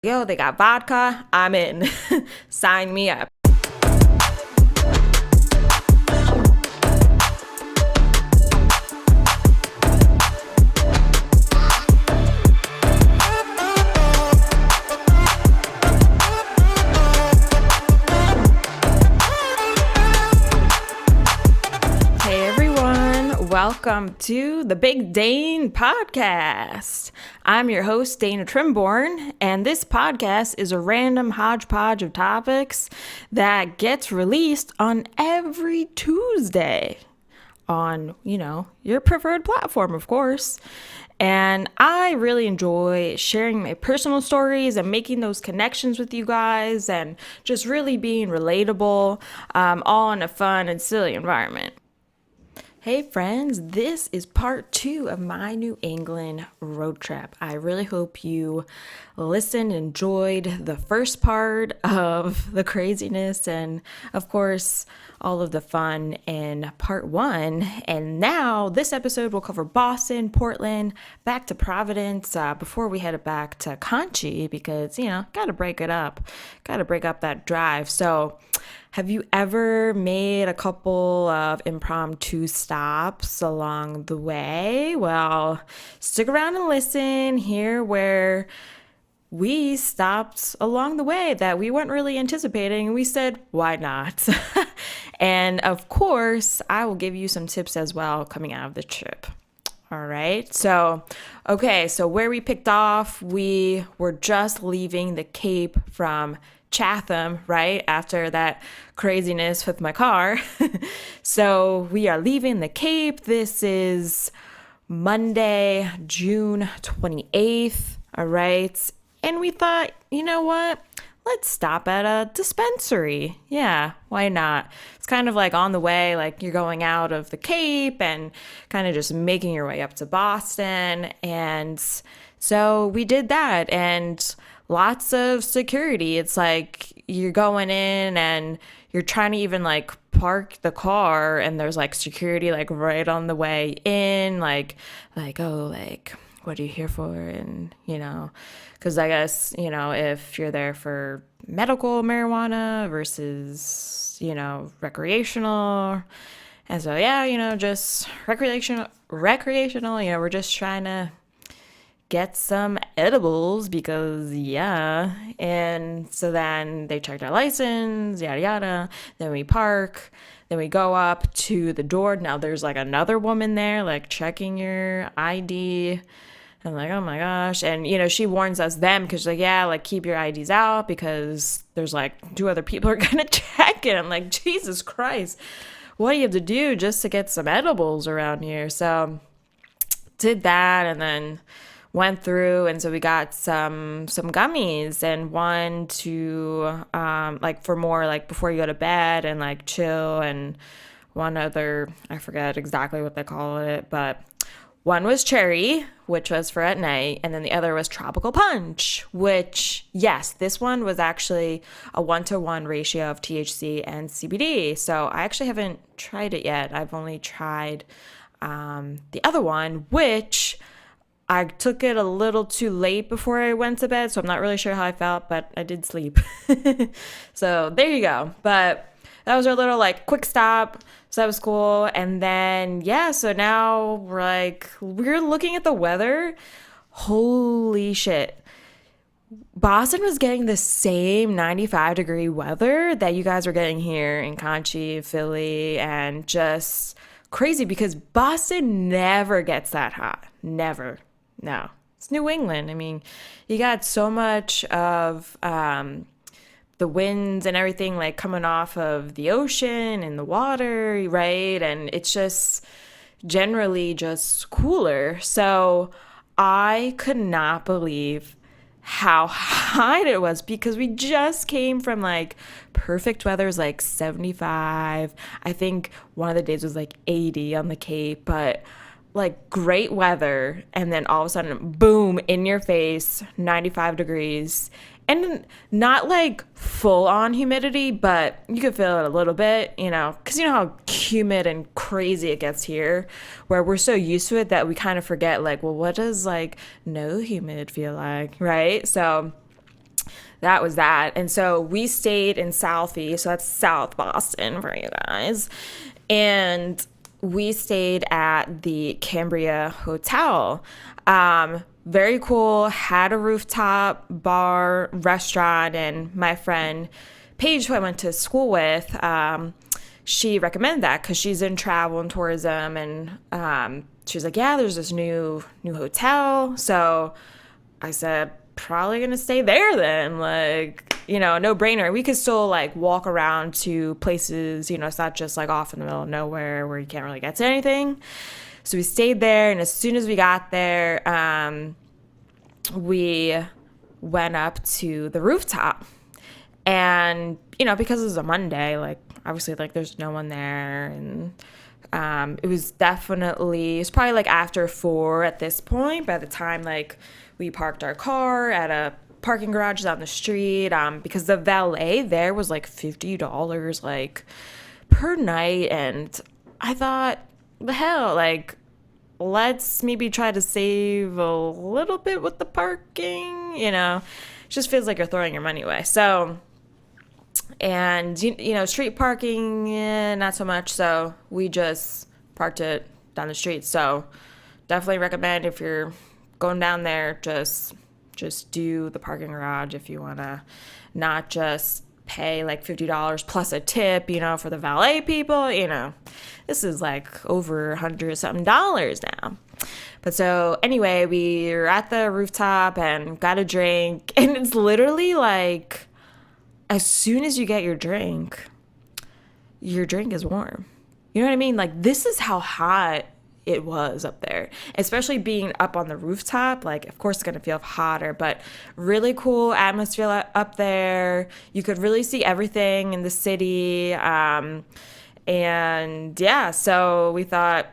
Yo, they got vodka. I'm in. Sign me up. Hey everyone, welcome to the Big Dane podcast. I'm your host, Dana Trimborn, and this podcast is a random hodgepodge of topics that gets released on every Tuesday on, your preferred platform, of course. And I really enjoy sharing my personal stories and making those connections with you guys and just really being relatable, all in a fun and silly environment. Hey friends, this is part 2 of my New England road trip. I really hope you listened, enjoyed the first part of the craziness and of course all of the fun in part 1. And now this episode will cover Boston, Portland, back to Providence before we head back to Conchi because, gotta break it up, gotta break up that drive. So have you ever made a couple of impromptu stops along the way? Well, stick around and listen here where we stopped along the way that we weren't really anticipating. We said, why not? And of course, I will give you some tips as well coming out of the trip. All right. So where we picked off, we were just leaving the Cape from Chatham, right? After that craziness with my car. So we are leaving the Cape. This is Monday, June 28th. All right. And we thought, you know what? Let's stop at a dispensary. Yeah, why not? It's kind of like on the way, like you're going out of the Cape and kind of just making your way up to Boston. And so we did that and lots of security. It's like you're going in and you're trying to even like park the car and there's like security like right on the way in, like, what are you here for? And, because I guess, if you're there for medical marijuana versus, recreational. And so, just recreational, we're just trying to get some edibles because, yeah. And so then they checked our license, yada, yada. Then we park. Then we go up to the door. Now there's like another woman there, like checking your ID. I'm like, oh my gosh. And, she warns us then because she's like, yeah, like keep your IDs out because there's like 2 other people are going to check it. I'm like, Jesus Christ, what do you have to do just to get some edibles around here? So did that and then went through. And so we got some gummies and one to like for more like before you go to bed and like chill, and one other, I forget exactly what they call it, but one was cherry, which was for at night, and then the other was tropical punch, which, yes, this one was actually a 1-to-1 ratio of THC and CBD. So I actually haven't tried it yet. I've only tried the other one, which I took it a little too late before I went to bed, so I'm not really sure how I felt, but I did sleep. So there you go. But that was our little like quick stop. So that was cool. And then, so now we're looking at the weather. Holy shit. Boston was getting the same 95-degree weather that you guys were getting here in Conchi, Philly, and just crazy because Boston never gets that hot. Never. No. It's New England. I mean, you got so much of the winds and everything like coming off of the ocean and the water, right? And it's just generally just cooler. So I could not believe how hot it was because we just came from like perfect weather, was like 75. I think one of the days was like 80 on the Cape, but like great weather. And then all of a sudden, boom, in your face, 95 degrees. And not like full on humidity, but you could feel it a little bit, because you know how humid and crazy it gets here, where we're so used to it that we kind of forget like, well, what does like no humid feel like, right? So that was that. And so we stayed in Southie, so that's South Boston for you guys. And we stayed at the Cambria Hotel. Very cool, had a rooftop bar, restaurant, and my friend Paige, who I went to school with, she recommended that because she's in travel and tourism, and she was like, yeah, there's this new hotel. So I said, probably gonna stay there then, like, no brainer. We could still like walk around to places, it's not just like off in the middle of nowhere where you can't really get to anything. So we stayed there, and as soon as we got there, we went up to the rooftop. And, because it was a Monday, like, obviously, like, there's no one there. And it was probably, like, after 4 at this point. By the time, like, we parked our car at a parking garage down the street, because the valet there was, like, $50, like, per night. And I thought, the hell, like, let's maybe try to save a little bit with the parking, It just feels like you're throwing your money away. So, and, street parking, not so much. So we just parked it down the street. So definitely recommend, if you're going down there, just do the parking garage if you want to not just pay like $50 plus a tip, for the valet people. This is like over $100-something now. But so anyway, we were at the rooftop and got a drink, and it's literally like, as soon as you get your drink is warm. You know what I mean? Like, this is how hot it was up there, especially being up on the rooftop. Like, of course it's going to feel hotter, but really cool atmosphere up there. You could really see everything in the city. And yeah, so we thought,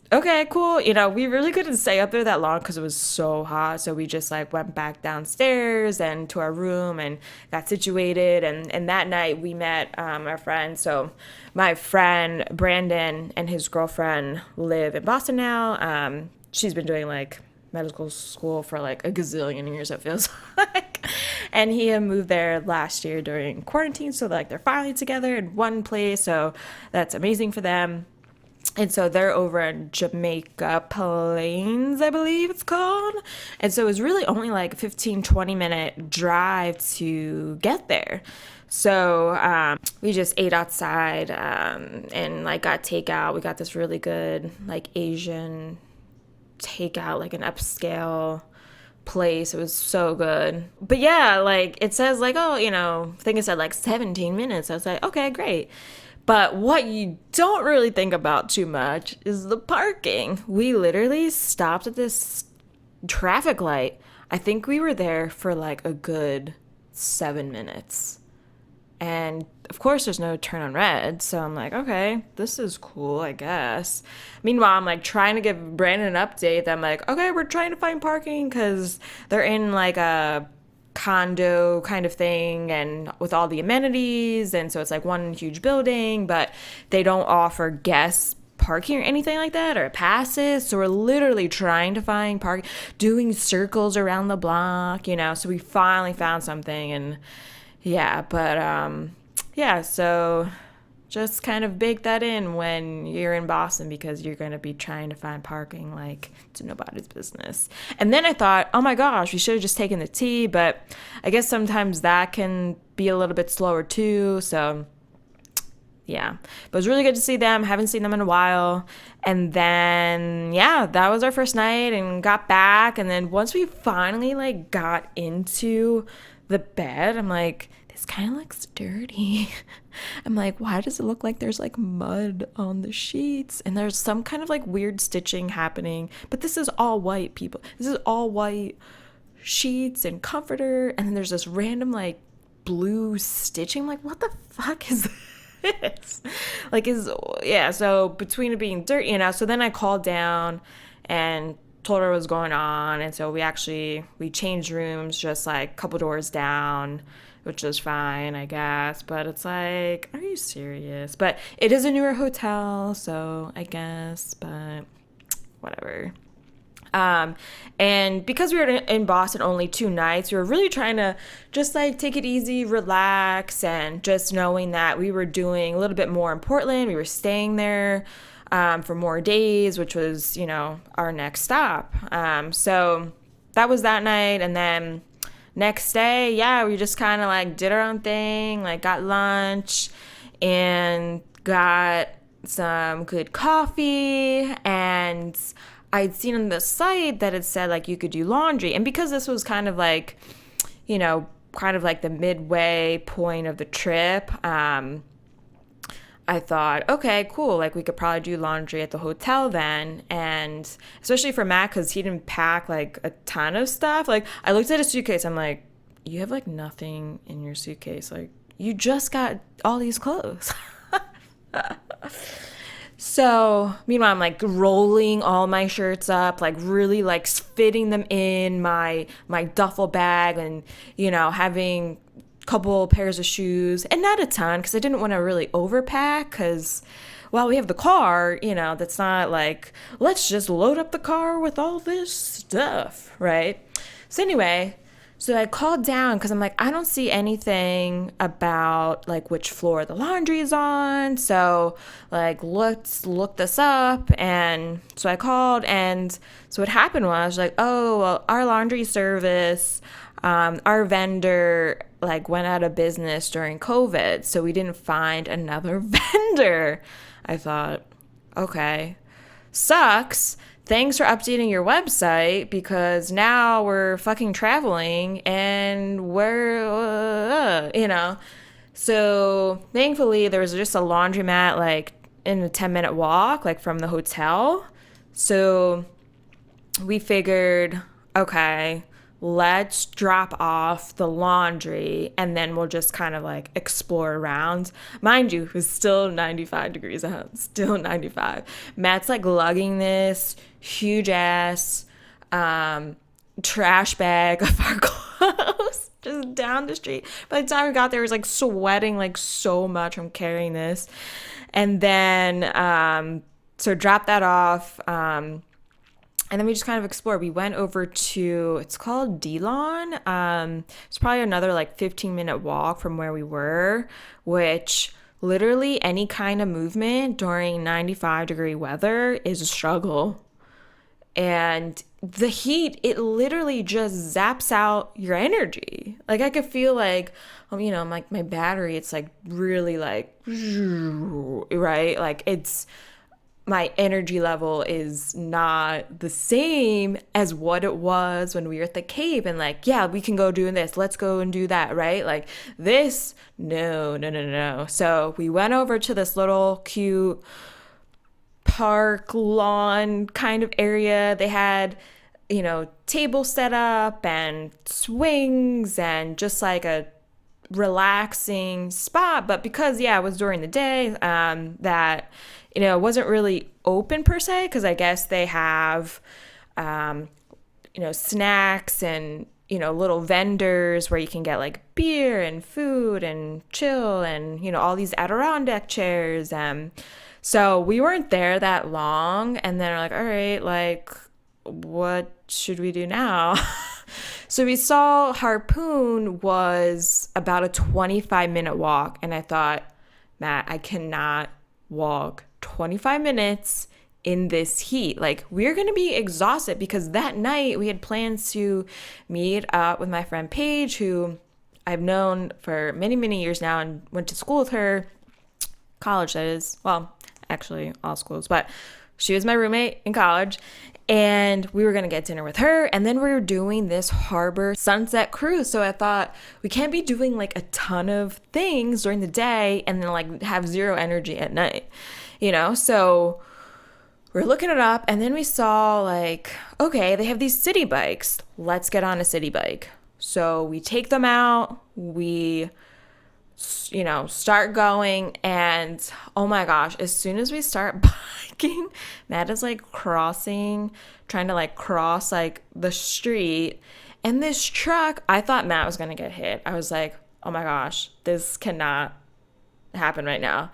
okay, cool. We really couldn't stay up there that long because it was so hot. So we just like went back downstairs and to our room and got situated. And that night we met our friends. So my friend Brandon and his girlfriend live in Boston now. She's been doing like medical school for like a gazillion years, it feels like. And he had moved there last year during quarantine. So like they're finally together in one place. So that's amazing for them. And so they're over in Jamaica Plains, I believe it's called. And so it was really only like a 15-20 minute drive to get there. So we just ate outside and like got takeout. We got this really good like Asian takeout, like an upscale place. It was so good. But yeah, like it says like, oh, I think it said like 17 minutes. I was like, okay, great. But what you don't really think about too much is the parking. We literally stopped at this traffic light. I think we were there for like a good 7 minutes. And of course there's no turn on red. So I'm like, okay, this is cool, I guess. Meanwhile, I'm like trying to give Brandon an update. I'm like, okay, we're trying to find parking because they're in like a condo kind of thing and with all the amenities, and so it's like one huge building, but they don't offer guest parking or anything like that or passes. So we're literally trying to find parking, doing circles around the block, so we finally found something. And yeah, but yeah, so just kind of bake that in when you're in Boston, because you're going to be trying to find parking like to nobody's business. And then I thought, oh my gosh, we should have just taken the T, but I guess sometimes that can be a little bit slower too. So yeah, but it was really good to see them. Haven't seen them in a while. And then, yeah, that was our first night and got back. And then once we finally like got into the bed, I'm like, this kind of looks dirty. I'm like, why does it look like there's like mud on the sheets? And there's some kind of like weird stitching happening. But this is all white, people. This is all white sheets and comforter. And then there's this random like blue stitching. I'm like, what the fuck is this? Like, so between it being dirty, so then I called down and told her what was going on. And so we changed rooms just like a couple doors down, which is fine, I guess. But it's like, are you serious? But it is a newer hotel, so I guess, but whatever. And because we were in Boston only 2 nights, we were really trying to just like take it easy, relax, and just knowing that we were doing a little bit more in Portland. We were staying there for more days, which was, our next stop. So that was that night. And then next day, yeah, we just kind of like did our own thing, like got lunch and got some good coffee, and I'd seen on the site that it said like you could do laundry. And because this was kind of like, kind of like the midway point of the trip, I thought, okay, cool. Like we could probably do laundry at the hotel then. And especially for Matt, because he didn't pack like a ton of stuff. Like I looked at his suitcase. I'm like, you have like nothing in your suitcase. Like you just got all these clothes. So meanwhile, I'm like rolling all my shirts up, like really like fitting them in my duffel bag, and having a couple pairs of shoes, and not a ton because I didn't want to really overpack, because while we have the car, that's not like let's just load up the car with all this stuff, right? So anyway, so I called down because I'm like, I don't see anything about like which floor the laundry is on. So like, let's look this up. And so I called, and so what happened was like, oh, well, our laundry service, our vendor like went out of business during COVID. So we didn't find another vendor. I thought, okay, sucks. Thanks for updating your website, because now we're fucking traveling and So thankfully there was just a laundromat like in a 10-minute walk like from the hotel. So we figured, okay, let's drop off the laundry and then we'll just kind of like explore around. Mind you, it was still 95 degrees out, still 95. Matt's like lugging this huge ass trash bag of our clothes just down the street. By the time we got there, it was like sweating like so much from carrying this. And then so drop that off. And then we just kind of explored. We went over to, it's called D-Lawn. It's probably another like 15-minute walk from where we were, which literally any kind of movement during 95-degree weather is a struggle. And the heat, it literally just zaps out your energy. Like I could feel like, like my battery, it's like really like, right? Like my energy level is not the same as what it was when we were at the Cape, and like, yeah, we can go do this. Let's go and do that, right? Like this, no. So we went over to this little cute park lawn kind of area. They had, table set up and swings and just like a relaxing spot. But because, it was during the day, that it wasn't really open per se, because I guess they have, snacks and, little vendors where you can get like beer and food and chill and, all these Adirondack chairs. So we weren't there that long. And then we're like, all right, like, what should we do now? So we saw Harpoon was about a 25-minute walk. And I thought, Matt, I cannot walk 25 minutes in this heat. Like, we're going to be exhausted, because that night we had plans to meet up with my friend Paige, who I've known for many, many years now and went to school with her, college that is, well, actually all schools, but she was my roommate in college. And we were going to get dinner with her. And then we were doing this harbor sunset cruise. So I thought, we can't be doing like a ton of things during the day and then like have zero energy at night, So we're looking it up. And then we saw like, okay, they have these city bikes. Let's get on a city bike. So we take them out. We start going, and oh my gosh, as soon as we start biking, Matt is like trying to like cross like the street, and this truck, I thought Matt was gonna get hit. I was like, oh my gosh, this cannot happen right now.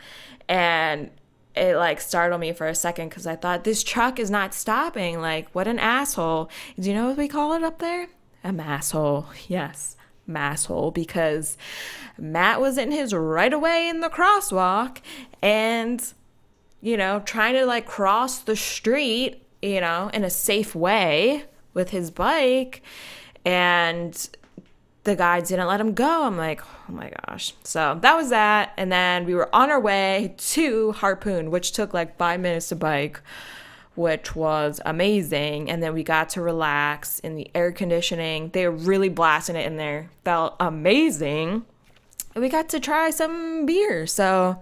And it like startled me for a second because I thought this truck is not stopping. Like, what an asshole. Do you know what we call it up there? A masshole. Yes, masshole, because Matt was in his right of way in the crosswalk and, you know, trying to like cross the street, you know, in a safe way with his bike. And the guy didn't let him go. I'm like, oh my gosh. So that was that. And then we were on our way to Harpoon, which took like 5 minutes to bike, which was amazing. And then we got to relax in the air conditioning. They were really blasting it in there. Felt amazing. And we got to try some beer. So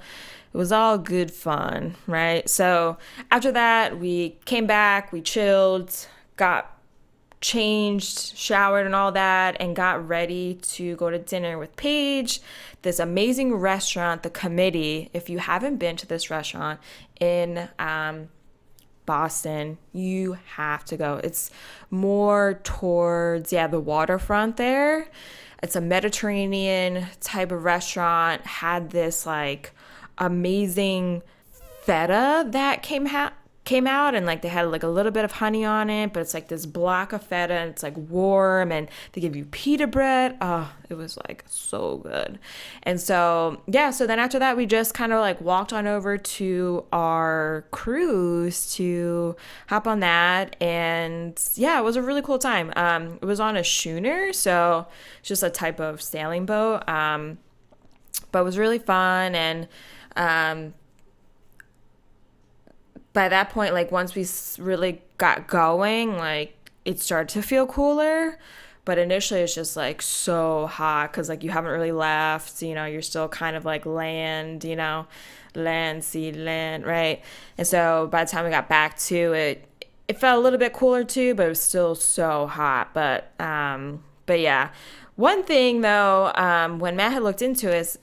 it was all good fun, right? So after that, we came back, we chilled, got changed, showered and all that, and got ready to go to dinner with Paige, this amazing restaurant, The Committee. If you haven't been to this restaurant in Boston, you have to go. It's more towards, the waterfront there. It's a Mediterranean type of restaurant, had this like amazing feta that came out, and like they had like a little bit of honey on it, but it's like this block of feta and it's like warm, and they give you pita bread. Oh, it was like so good. And so so then after that we just kind of like walked on over to our cruise to hop on that, and it was a really cool time. It was on a schooner, so it's just a type of sailing boat, but it was really fun. And by that point, like once we really got going, like it started to feel cooler. But initially it's just like so hot because like you haven't really left, you know, you're still kind of like land, you know, land, sea, land, right? And so by the time we got back to it, it felt a little bit cooler too, but it was still so hot. But yeah. One thing though, when Matt had looked into it,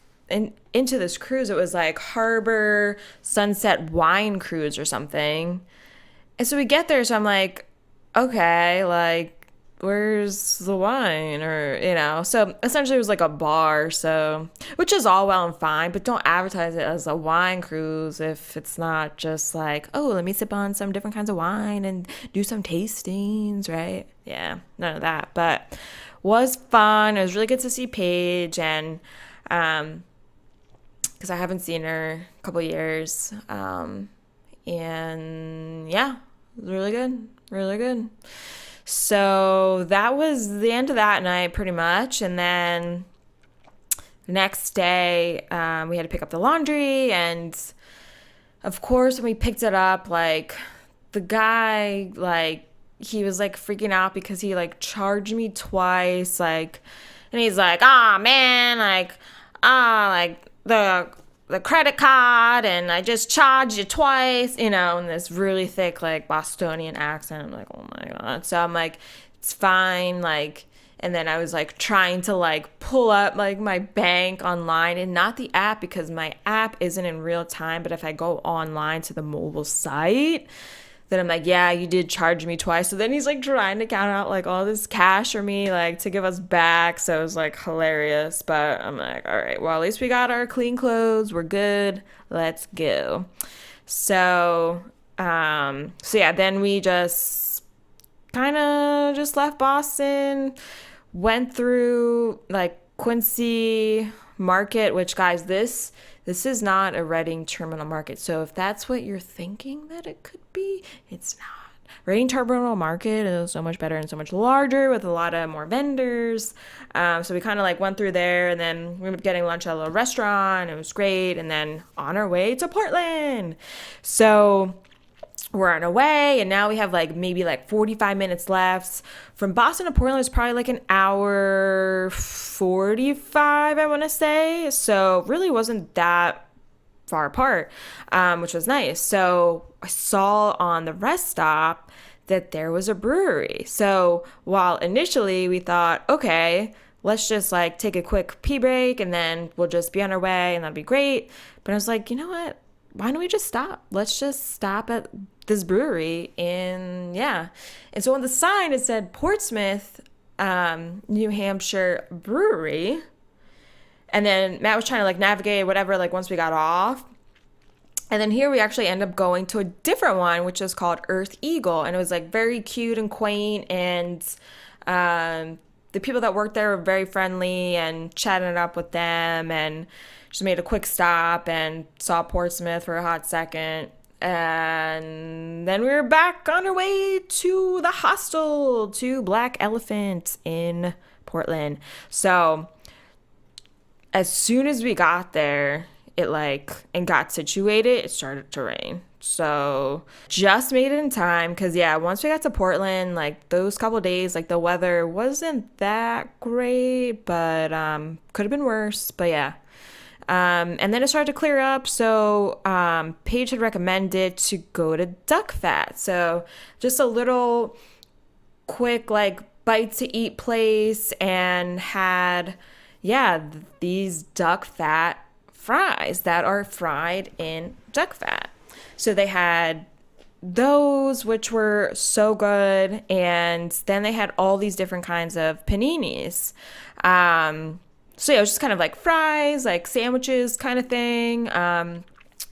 into this cruise, it was like Harbor Sunset Wine Cruise or something. And so we get there, so I'm like, okay, like where's the wine? Or, you know, so essentially it was like a bar, so, which is all well and fine, but don't advertise it as a wine cruise if it's not just like, oh, let me sip on some different kinds of wine and do some tastings, right? Yeah, none of that. But was fun. It was really good to see Paige, and because I haven't seen her a couple years. And it was really good, really good. So that was the end of that night pretty much. And then the next day, we had to pick up the laundry. And of course, when we picked it up, like the guy, like he was like freaking out because he like charged me twice. Like, and he's like, man, like the credit card, and I just charged you twice, you know, in this really thick like Bostonian accent. I'm like, oh my god. So I'm like, it's fine, like, and then I was like trying to like pull up like my bank online, and not the app because my app isn't in real time, but if I go online to the mobile site, then I'm like, yeah, you did charge me twice. So then he's like trying to count out like all this cash for me, like to give us back. So it was like hilarious. But I'm like, all right, well, at least we got our clean clothes. We're good. Let's go. So then we just kind of just left Boston, went through like Quincy Market, which guys, this is not a Reading Terminal Market. So if that's what you're thinking that it could be, it's not. Reading Terminal Market is so much better and so much larger with a lot of more vendors. So we kind of like went through there, and then we ended up getting lunch at a little restaurant. It was great. And then on our way to Portland. So we're on our way, and now we have like maybe like 45 minutes left. From Boston to Portland is probably like an hour 45, I want to say. So really wasn't that far apart, which was nice. So I saw on the rest stop that there was a brewery. So while initially we thought, okay, let's just like take a quick pee break and then we'll just be on our way and that'll be great. But I was like, you know what? Why don't we just stop? Let's just stop at this brewery. And so on the sign it said Portsmouth, New Hampshire Brewery. And then Matt was trying to like navigate whatever, like once we got off. And then here we actually end up going to a different one, which is called Earth Eagle. And it was like very cute and quaint. And the people that worked there were very friendly and chatting it up with them. And just made a quick stop and saw Portsmouth for a hot second. And then we were back on our way to the hostel, to Black Elephant in Portland. So as soon as we got there, and got situated, it started to rain. So just made it in time because, once we got to Portland, like those couple days, like the weather wasn't that great, but could have been worse. But and then it started to clear up. So Paige had recommended to go to Duck Fat. So just a little quick like bite to eat place, and had these duck fat fries that are fried in duck fat. So they had those, which were so good, and then they had all these different kinds of paninis. So it was just kind of like fries, like sandwiches kind of thing, a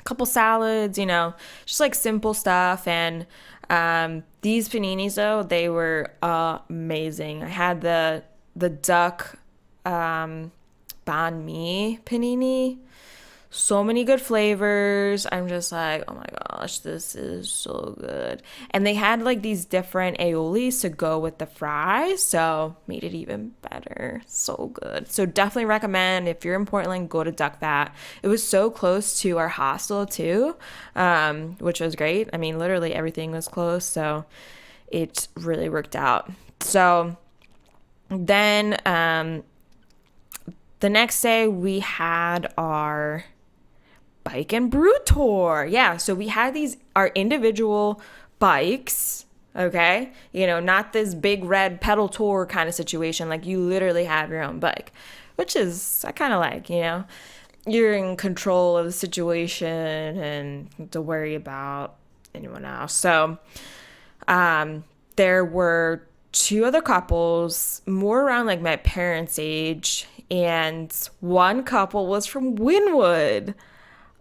couple salads, just like simple stuff. And these paninis, though, they were amazing. I had the duck banh mi panini. So many good flavors. I'm just like, oh my gosh, this is so good. And they had like these different aiolis to go with the fries, so made it even better. So good. So definitely recommend, if you're in Portland, go to Duck Fat. It was so close to our hostel too, which was great. I mean, literally everything was close, so it really worked out. So then the next day we had our bike and brew tour. So we had our individual bikes, okay? Not this big red pedal tour kind of situation. Like you literally have your own bike, which is, I kind of like, you're in control of the situation and don't have to worry about anyone else. So there were two other couples, more around like my parents' age, and one couple was from Wynwood.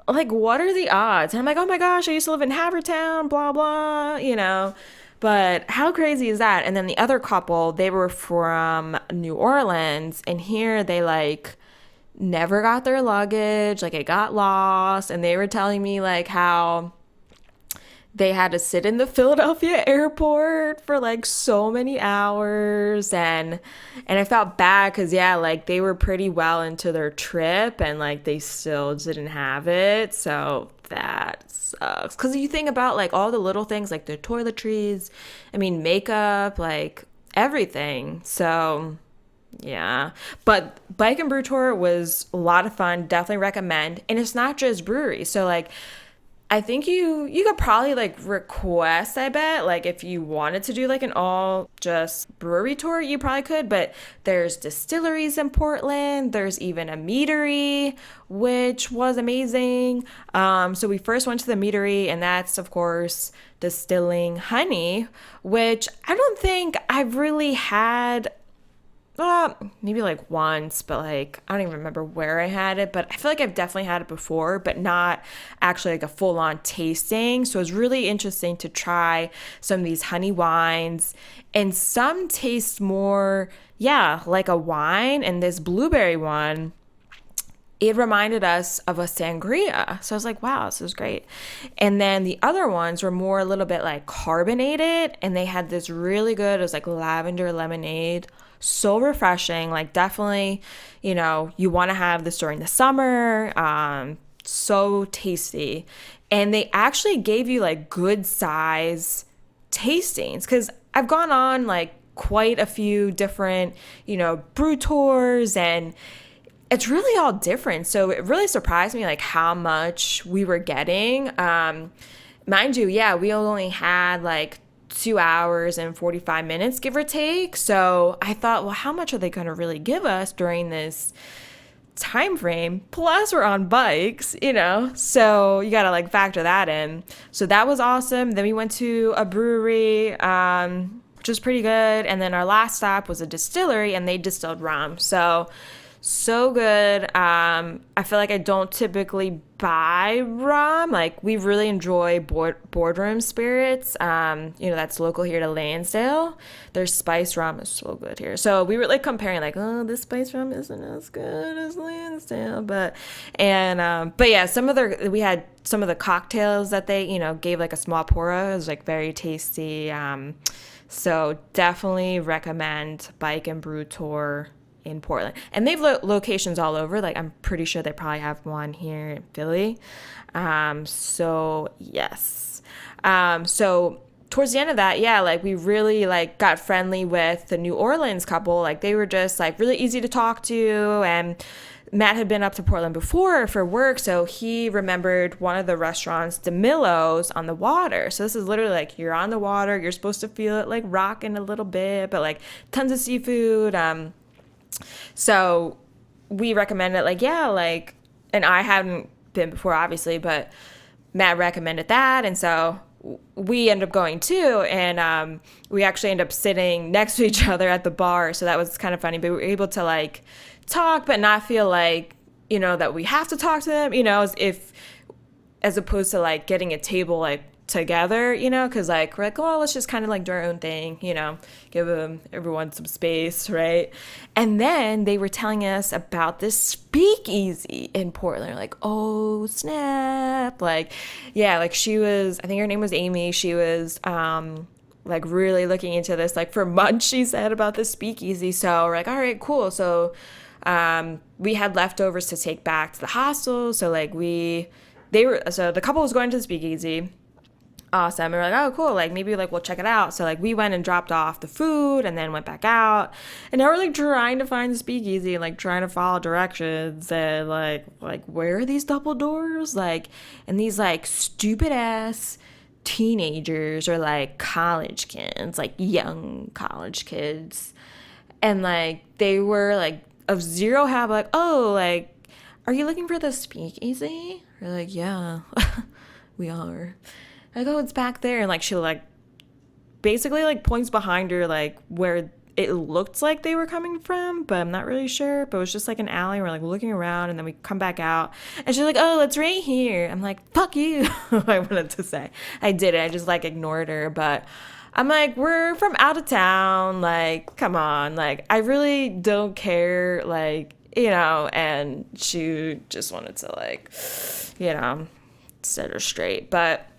Like, what are the odds? And I'm like, oh my gosh, I used to live in Havertown, blah, blah, But how crazy is that? And then the other couple, they were from New Orleans, and here they like never got their luggage, like it got lost. And they were telling me like how they had to sit in the Philadelphia airport for like so many hours, and I felt bad because like they were pretty well into their trip and like they still didn't have it. So that sucks, because you think about like all the little things, like the toiletries, makeup, like everything. So but bike and brew tour was a lot of fun. Definitely recommend. And it's not just brewery. So like I think you could probably like request, I bet, like if you wanted to do like an all just brewery tour, you probably could. But there's distilleries in Portland. There's even a meadery, which was amazing. So we first went to the meadery, and that's of course distilling honey, which I don't think I've really had. Maybe like once, but like I don't even remember where I had it, but I feel like I've definitely had it before, but not actually like a full-on tasting. So it was really interesting to try some of these honey wines, and some taste more like a wine. And this blueberry one, it reminded us of a sangria. So I was like, wow, this is great. And then the other ones were more a little bit like carbonated, and they had this really good, it was like lavender lemonade. So refreshing. Like definitely, you want to have this during the summer. So tasty. And they actually gave you like good size tastings, because I've gone on like quite a few different, brew tours, and it's really all different. So it really surprised me like how much we were getting. Mind you, we only had like 2 hours and 45 minutes, give or take. So I thought, well, how much are they going to really give us during this time frame? Plus we're on bikes, so you got to like factor that in. So that was awesome. Then we went to a brewery, which was pretty good. And then our last stop was a distillery, and they distilled rum. So So good. I feel like I don't typically buy rum. Like, we really enjoy boardroom spirits. That's local here to Lansdale. Their spice rum is so good here. So we were like comparing, like, oh, this spice rum isn't as good as Lansdale, but yeah, we had some of the cocktails that they, gave like a small pour of. It was like very tasty. So definitely recommend Bike and Brew Tour in Portland. And they've locations all over. Like, I'm pretty sure they probably have one here in Philly. So yes. So towards the end of that, yeah, like, we really like got friendly with the New Orleans couple. Like, they were just like really easy to talk to, and Matt had been up to Portland before for work, so he remembered one of the restaurants, DeMillo's, on the water. So this is literally like, you're on the water, you're supposed to feel it like rocking a little bit, but like tons of seafood. So we recommended, like, yeah, like, and I hadn't been before, obviously, but Matt recommended that, and so we ended up going too, and we actually ended up sitting next to each other at the bar, so that was kind of funny, but we were able to like talk but not feel like, that we have to talk to them, as opposed to like getting a table like together, because like we're like, oh, let's just kind of like do our own thing, give everyone some space, right? And then they were telling us about this speakeasy in Portland. Like, oh snap, like, yeah, like, she was, I think her name was Amy, she was like really looking into this like for months, she said, about this speakeasy. So we're like, all right, cool. So we had leftovers to take back to the hostel, so like so the couple was going to the speakeasy. Awesome. And we're like, oh, cool. Like, maybe like we'll check it out. So like we went and dropped off the food and then went back out. And now we're like trying to find the speakeasy and like trying to follow directions and like where are these double doors? Like, and these like stupid ass teenagers or like college kids, like young college kids. And like they were like of zero habit, like, oh, like, are you looking for the speakeasy? We're like, yeah, we are. Like, oh, it's back there. And like she like basically like points behind her, like where it looked like they were coming from, but I'm not really sure. But it was just like an alley. We're like looking around, and then we come back out, and she's like, oh, it's right here. I'm like, fuck you. I wanted to say. I didn't. I just like ignored her. But I'm like, we're from out of town. Like, come on. Like, I really don't care. Like, and she just wanted to like, set her straight. But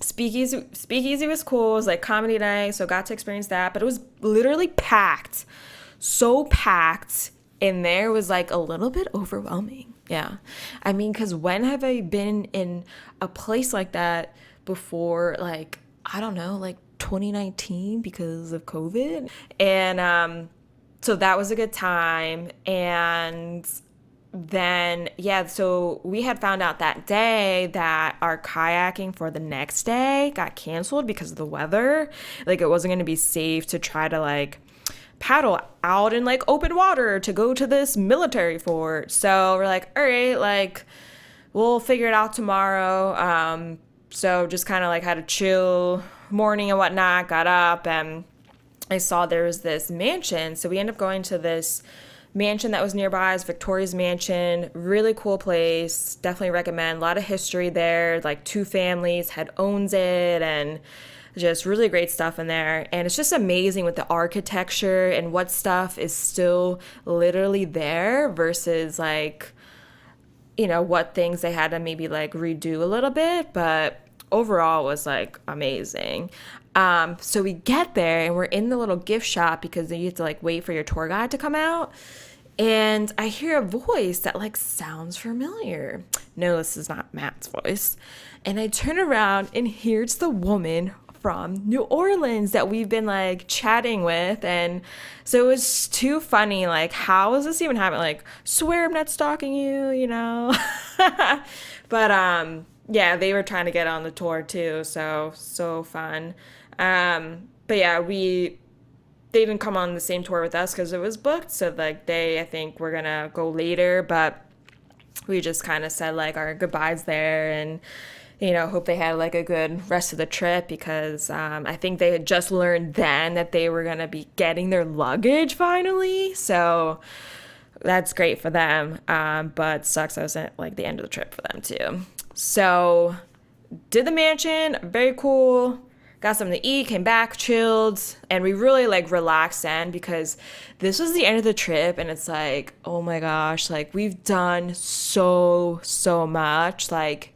Speakeasy was cool. It was like comedy night, so got to experience that. But it was literally packed, so packed in there. It was like a little bit overwhelming. Yeah, I mean, because when have I been in a place like that before? Like, I don't know, like 2019 because of COVID. And so that was a good time. And then, yeah, so we had found out that day that our kayaking for the next day got canceled because of the weather. Like, it wasn't going to be safe to try to like paddle out in like open water to go to this military fort. So we're like, all right, like, we'll figure it out tomorrow. So just kind of like had a chill morning and whatnot, got up, and I saw there was this mansion. So we ended up going to this mansion that was nearby. It's Victoria's Mansion. Really cool place. Definitely recommend. A lot of history there. Like 2 families had owns it, and just really great stuff in there. And it's just amazing with the architecture and what stuff is still literally there versus like, what things they had to maybe like redo a little bit. But overall was like amazing. So we get there and we're in the little gift shop because you have to like wait for your tour guide to come out. And I hear a voice that like sounds familiar. No, this is not Matt's voice. And I turn around and here's the woman from New Orleans that we've been like chatting with. And so it was too funny. Like, how is this even happening? Like, swear I'm not stalking you, But yeah, they were trying to get on the tour too. So fun. But yeah, they didn't come on the same tour with us because it was booked. So like I think we're gonna go later, but we just kind of said like our goodbyes there and, hope they had like a good rest of the trip because I think they had just learned then that they were gonna be getting their luggage finally. So that's great for them. But sucks I was at like the end of the trip for them too. So did the mansion, very cool. Got something to eat, came back, chilled, and we really like relaxed then because this was the end of the trip and it's like, oh my gosh, like we've done so much. Like,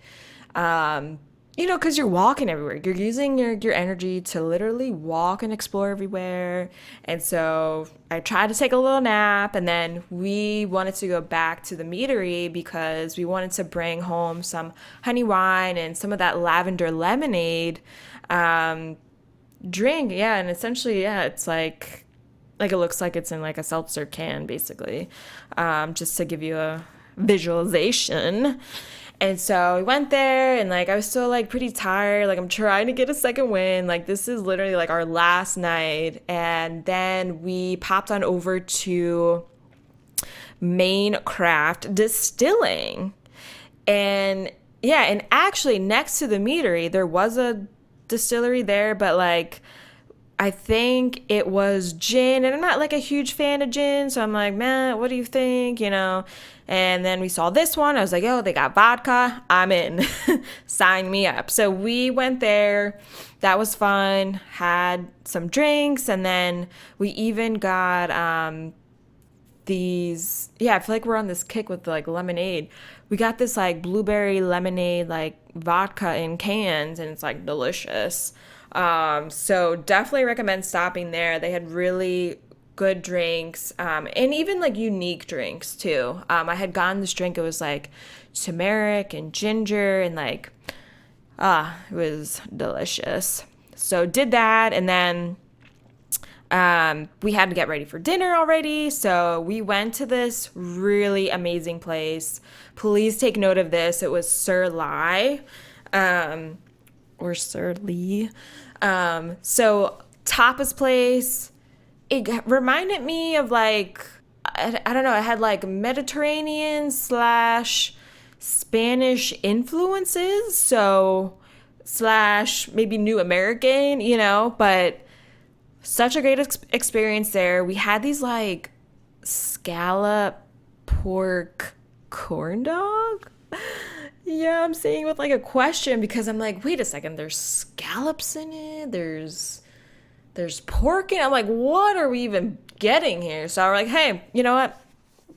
because you're walking everywhere. You're using your energy to literally walk and explore everywhere. And so I tried to take a little nap, and then we wanted to go back to the meadery because we wanted to bring home some honey wine and some of that lavender lemonade drink. Yeah, and essentially, yeah, it's like it looks like it's in like a seltzer can, basically, just to give you a visualization. And so we went there and like I was still like pretty tired. Like I'm trying to get a second win. Like this is literally like our last night. And then we popped on over to Main Craft Distilling. And yeah, and actually next to the meadery, there was a distillery there, but like I think it was gin, and I'm not like a huge fan of gin, so I'm like, man, what do you think, And then we saw this one. I was like, oh, they got vodka. I'm in. Sign me up. So we went there. That was fun. Had some drinks, and then we even got these. Yeah, I feel like we're on this kick with like lemonade. We got this like blueberry lemonade, like vodka in cans, and it's like delicious. So definitely recommend stopping there. They had really good drinks, and even like unique drinks too. I had gotten this drink. It was like turmeric and ginger and like, it was delicious. So did that. And then, we had to get ready for dinner already. So we went to this really amazing place. Please take note of this. It was Sir Lai, or Sir Lee. So tapas place, it reminded me of like, I don't know, it had like Mediterranean / Spanish influences, so / maybe New American, but such a great experience there. We had these like scallop pork corn dog. Yeah, I'm saying with like a question because I'm like, wait a second, there's scallops in it, there's pork in it. I'm like, what are we even getting here? So we're like, hey, you know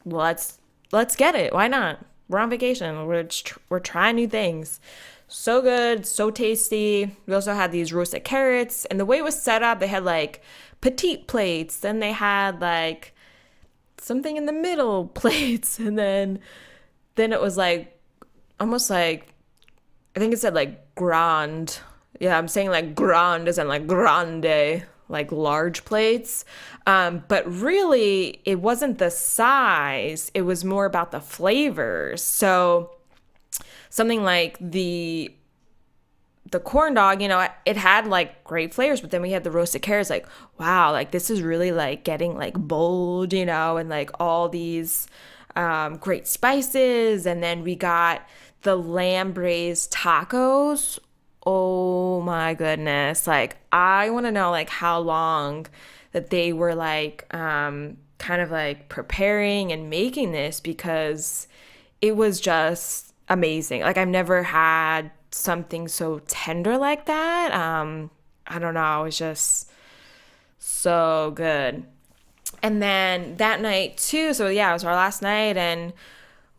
what? Let's get it. Why not? We're on vacation. We're trying new things. So good, so tasty. We also had these roasted carrots, and the way it was set up, they had like petite plates, then they had like something in the middle plates, and then it was like almost like, I think it said like grand. Yeah, I'm saying like grand as in like grande, like large plates. But really, it wasn't the size. It was more about the flavors. So something like the corn dog, it had like great flavors, but then we had the roasted carrots, like, wow, like this is really like getting like bold, and like all these great spices. And then we got the lamb braised tacos. Oh my goodness. Like I want to know like how long that they were like kind of like preparing and making this, because it was just amazing. Like I've never had something so tender like that. I don't know. It was just so good. And then that night too, so yeah, it was our last night, and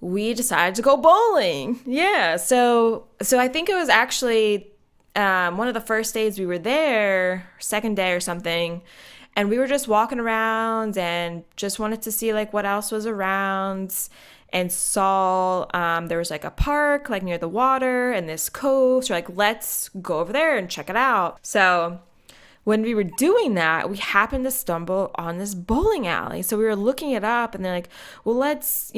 we decided to go bowling. Yeah, so I think it was actually one of the first days we were there, second day or something, and we were just walking around and just wanted to see like what else was around, and saw there was like a park like near the water and this cove. So like, let's go over there and check it out. So when we were doing that, we happened to stumble on this bowling alley. So we were looking it up, and they're like, well, let's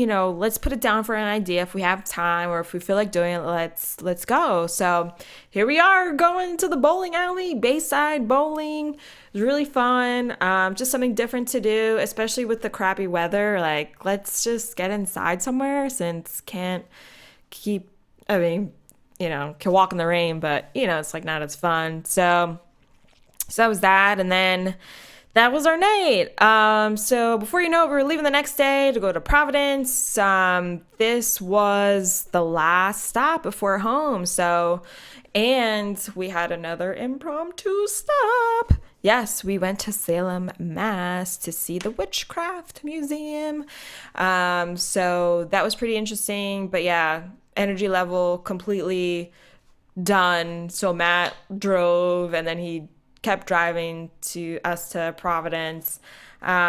put it down for an idea if we have time, or if we feel like doing it, let's go. So here we are going to the bowling alley, Bayside Bowling. It was really fun. Just something different to do, especially with the crappy weather. Like, let's just get inside somewhere, since can walk in the rain, but it's like not as fun. So that was that. And then that was our night. So before you know it, we were leaving the next day to go to Providence. This was the last stop before home. And we had another impromptu stop. Yes, we went to Salem, Mass to see the Witchcraft Museum. So that was pretty interesting. But yeah, energy level completely done. So Matt drove and then he kept driving to us to Providence.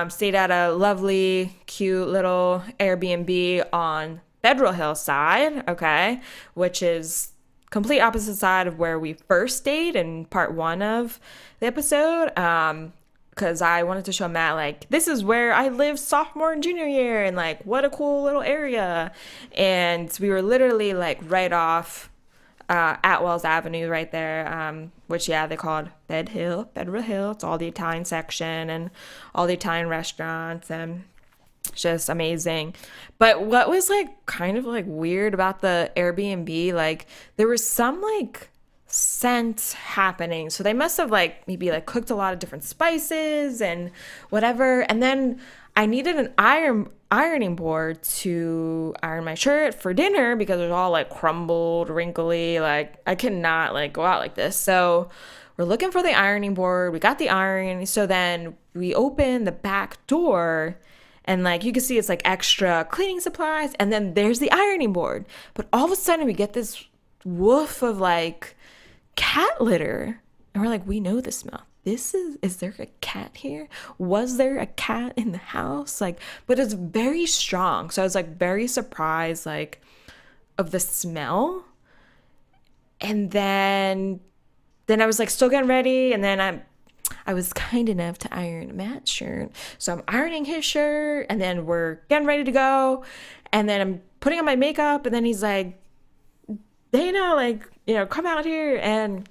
Stayed at a lovely, cute little Airbnb on Federal Hillside, okay, which is complete opposite side of where we first stayed in part one of the episode. Because I wanted to show Matt, like, this is where I lived sophomore and junior year, and like, what a cool little area. And we were literally like right off Atwell's Avenue right there, which, yeah, they called Federal Hill. It's all the Italian section and all the Italian restaurants and just amazing. But what was like kind of like weird about the Airbnb, like there was some like scent happening. So they must have like maybe like cooked a lot of different spices and whatever. And then I needed an ironing board to iron my shirt for dinner because it was all like crumbled, wrinkly. Like I cannot like go out like this. So we're looking for the ironing board. We got the iron. So then we open the back door and like you can see it's like extra cleaning supplies. And then there's the ironing board. But all of a sudden we get this woof of like cat litter. And we're like, we know the smell. Is there a cat here? Was there a cat in the house? Like, but it's very strong. So I was like very surprised, like, of the smell. And then I was like still getting ready. And then I was kind enough to iron Matt's shirt. So I'm ironing his shirt and then we're getting ready to go. And then I'm putting on my makeup and then he's like, Dana, like, come out here. And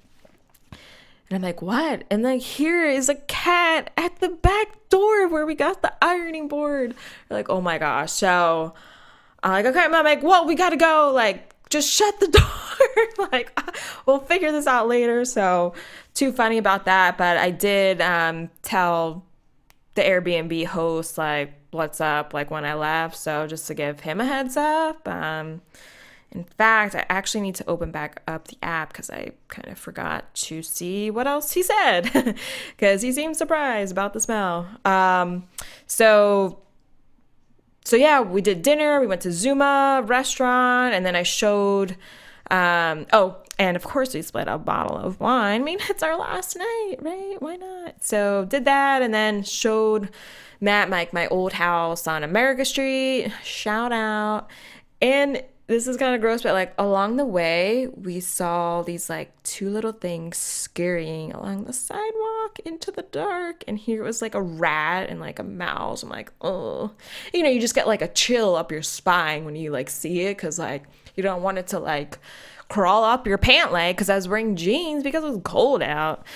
I'm like, what? And like, here is a cat at the back door where we got the ironing board. We're like, oh my gosh. So I'm like, okay, Mom, like, well, we got to go. Like, just shut the door. Like, we'll figure this out later. So too funny about that. But I did tell the Airbnb host, like, what's up, like, when I left. So just to give him a heads up. In fact, I actually need to open back up the app because I kind of forgot to see what else he said because he seemed surprised about the smell. So yeah, we did dinner. We went to Zuma restaurant and then I showed, and of course we split a bottle of wine. I mean, it's our last night, right? Why not? So did that and then showed Matt my old house on America Street. Shout out. And this is kind of gross, but like along the way, we saw these like two little things scurrying along the sidewalk into the dark. And here it was like a rat and like a mouse. I'm like, oh, you just get like a chill up your spine when you like see it. Cause like you don't want it to like crawl up your pant leg. Cause I was wearing jeans because it was cold out.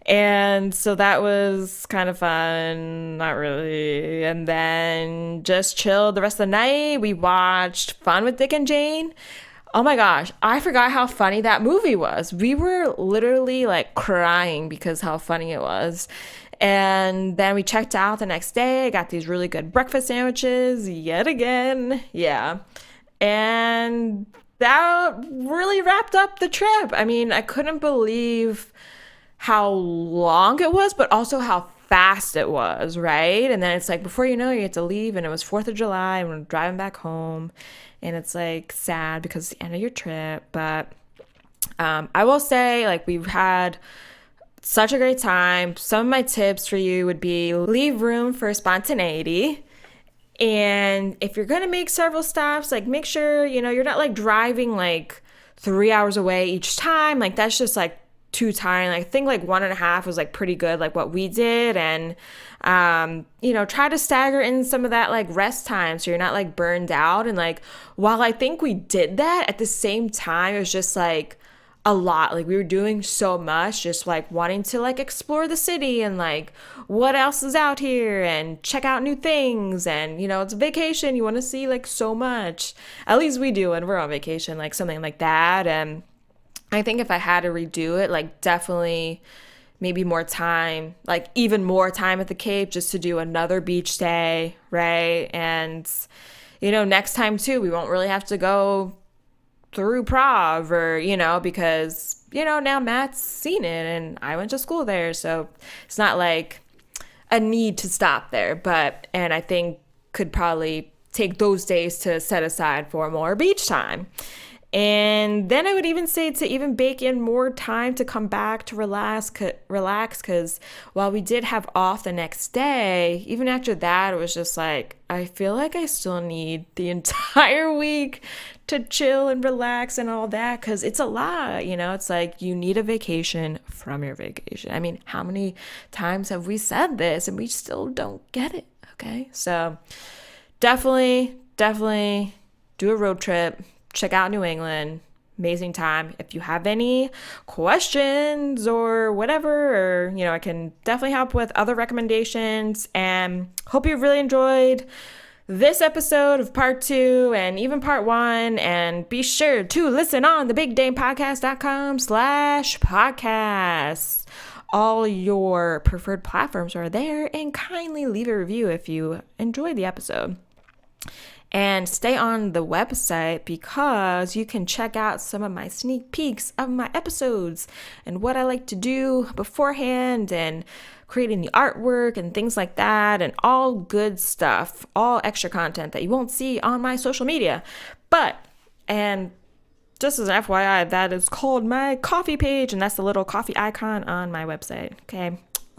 And so that was kind of fun, not really. And then just chilled the rest of the night. We watched Fun with Dick and Jane. Oh my gosh, I forgot how funny that movie was. We were literally like crying because how funny it was. And then we checked out the next day. I got these really good breakfast sandwiches yet again. Yeah. And that really wrapped up the trip. I mean, I couldn't believe how long it was, but also how fast it was, right? And then it's like, before you know, you have to leave, and it was 4th of July, and we're driving back home, and it's like sad because it's the end of your trip. But I will say, like, we've had such a great time. Some of my tips for you would be leave room for spontaneity. And if you're gonna make several stops, like, make sure, you're not like driving like 3 hours away each time. Like, that's just like too tiring. Like, I think like 1.5 was like pretty good, like what we did. And try to stagger in some of that like rest time so you're not like burned out. And like, while I think we did that, at the same time it was just like a lot. Like, we were doing so much, just like wanting to like explore the city and like what else is out here and check out new things. And it's a vacation, you want to see like so much. At least we do when we're on vacation, like something like that. And I think if I had to redo it, like, definitely maybe more time, like even more time at the Cape just to do another beach day, right? And, next time too, we won't really have to go through Prov or, because, now Matt's seen it and I went to school there. So it's not like a need to stop there, and I think could probably take those days to set aside for more beach time. And then I would even say to even bake in more time to come back to relax, because while we did have off the next day, even after that, it was just like, I feel like I still need the entire week to chill and relax and all that, because it's a lot, it's like you need a vacation from your vacation. I mean, how many times have we said this and we still don't get it? Okay, so definitely do a road trip. Check out New England. Amazing time. If you have any questions or whatever, or, I can definitely help with other recommendations. And hope you really enjoyed this episode of part 2 and even part 1. And be sure to listen on the bigdanepodcast.com/podcasts. All your preferred platforms are there, and kindly leave a review if you enjoyed the episode. And stay on the website because you can check out some of my sneak peeks of my episodes and what I like to do beforehand and creating the artwork and things like that, and all good stuff, all extra content that you won't see on my social media. And just as an FYI, that is called my coffee page, and that's the little coffee icon on my website.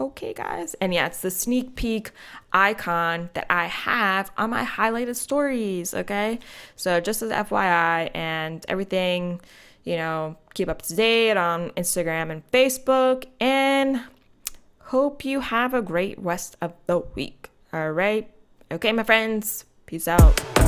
Okay, guys. And yeah, it's the sneak peek icon that I have on my highlighted stories. Okay. So just as FYI, and everything, keep up to date on Instagram and Facebook, and hope you have a great rest of the week. All right. Okay, my friends. Peace out.